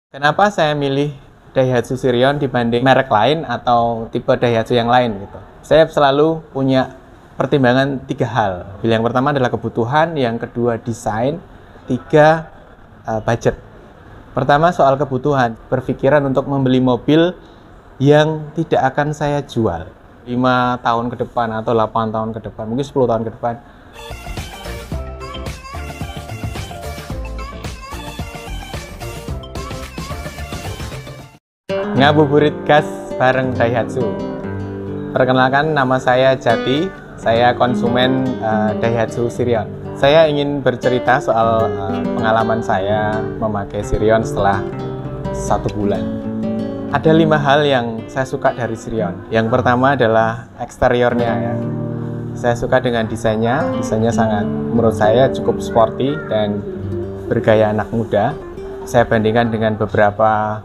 Kenapa saya milih Daihatsu Sirion dibanding merek lain atau tipe Daihatsu yang lain gitu? Saya selalu punya pertimbangan 3 hal. Yang pertama adalah kebutuhan, yang kedua desain, 3 budget. Pertama soal kebutuhan, berpikiran untuk membeli mobil yang tidak akan saya jual 5 tahun ke depan atau 8 tahun ke depan, mungkin 10 tahun ke depan. Ngabuburit gas bareng Daihatsu. Perkenalkan, nama saya Jati, saya konsumen Daihatsu Sirion. Saya ingin bercerita soal pengalaman saya memakai Sirion setelah 1 bulan. Ada 5 hal yang saya suka dari Sirion. Yang pertama adalah eksteriornya ya. Saya suka dengan desainnya sangat menurut saya cukup sporty dan bergaya anak muda. Saya bandingkan dengan beberapa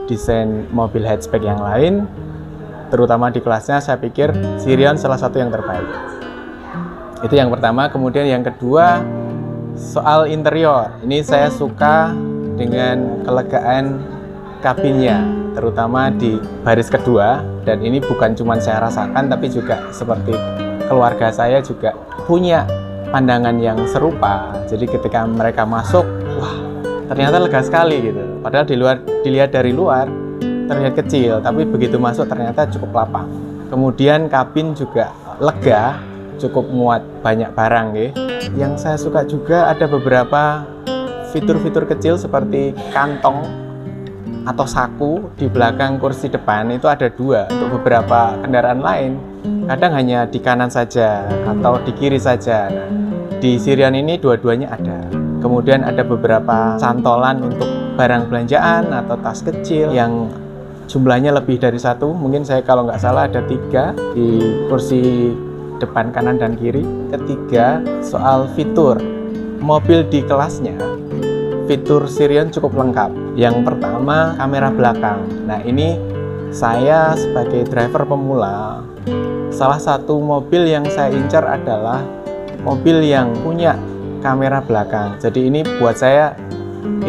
desain mobil hatchback yang lain, terutama di kelasnya, saya pikir Sirion salah satu yang terbaik. Itu yang pertama. Kemudian yang kedua, soal interior. Ini saya suka dengan kelegaan kabinnya, terutama di baris kedua. Dan ini bukan cuma saya rasakan, tapi juga seperti keluarga saya juga punya pandangan yang serupa. Jadi ketika mereka masuk, wah, ternyata lega sekali gitu. Padahal dilihat dari luar terlihat kecil, tapi begitu masuk ternyata cukup lapang. Kemudian kabin juga lega, cukup muat banyak barang gitu. Yang saya suka juga ada beberapa fitur-fitur kecil seperti kantong atau saku di belakang kursi depan. Itu ada 2. Untuk beberapa kendaraan lain kadang hanya di kanan saja atau di kiri saja. Nah, di Sirion ini dua-duanya ada. Kemudian ada beberapa cantolan untuk barang belanjaan atau tas kecil yang jumlahnya lebih dari 1. Mungkin saya kalau nggak salah ada 3 di kursi depan kanan dan kiri. Ketiga, soal fitur mobil di kelasnya, fitur Sirion cukup lengkap. Yang pertama, kamera belakang. Nah, ini saya sebagai driver pemula, salah satu mobil yang saya incar adalah mobil yang punya kamera belakang. Jadi ini buat saya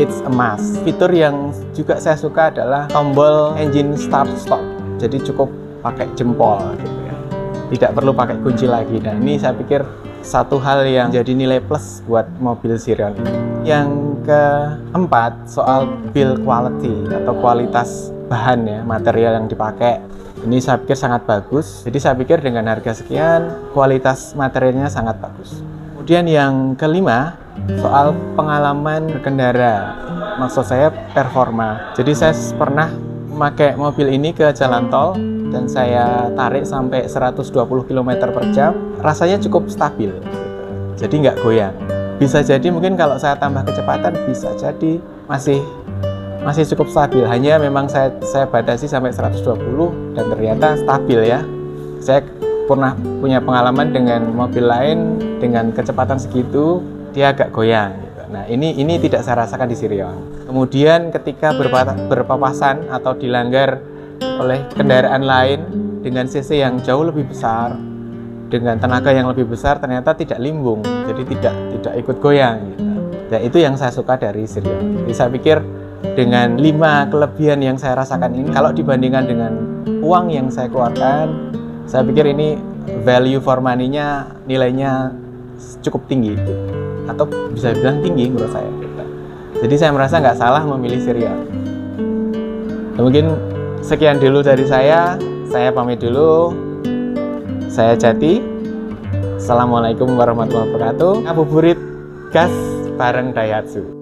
it's a must. Fitur yang juga saya suka adalah tombol engine start stop. Jadi cukup pakai jempol gitu ya. Tidak perlu pakai kunci lagi. Dan ini saya pikir satu hal yang jadi nilai plus buat mobil Sirion ini. Yang keempat, soal build quality atau kualitas bahan ya, material yang dipakai. Ini saya pikir sangat bagus. Jadi saya pikir dengan harga sekian, kualitas materialnya sangat bagus. Kemudian yang kelima, soal pengalaman berkendara, maksud saya performa. Jadi saya pernah memakai mobil ini ke jalan tol dan saya tarik sampai 120 km/jam, rasanya cukup stabil, jadi nggak goyang. Bisa jadi mungkin kalau saya tambah kecepatan bisa jadi masih cukup stabil. Hanya memang saya batasi sampai 120 dan ternyata stabil ya. Saya pernah punya pengalaman dengan mobil lain dengan kecepatan segitu dia agak goyang gitu. Nah ini tidak saya rasakan di Sirion. Kemudian ketika berpapasan atau dilanggar oleh kendaraan lain dengan cc yang jauh lebih besar, dengan tenaga yang lebih besar, ternyata tidak limbung, jadi tidak ikut goyang gitu. Dan itu yang saya suka dari Sirion. Jadi saya pikir dengan 5 kelebihan yang saya rasakan ini, kalau dibandingkan dengan uang yang saya keluarkan, saya pikir ini value for money-nya, nilainya cukup tinggi gitu. Atau bisa bilang tinggi menurut saya gitu. Jadi saya merasa nggak salah memilih Sirion. Mungkin sekian dulu dari saya pamit dulu. Saya Jati. Assalamualaikum warahmatullahi wabarakatuh. Ngabuburit gas bareng Daihatsu.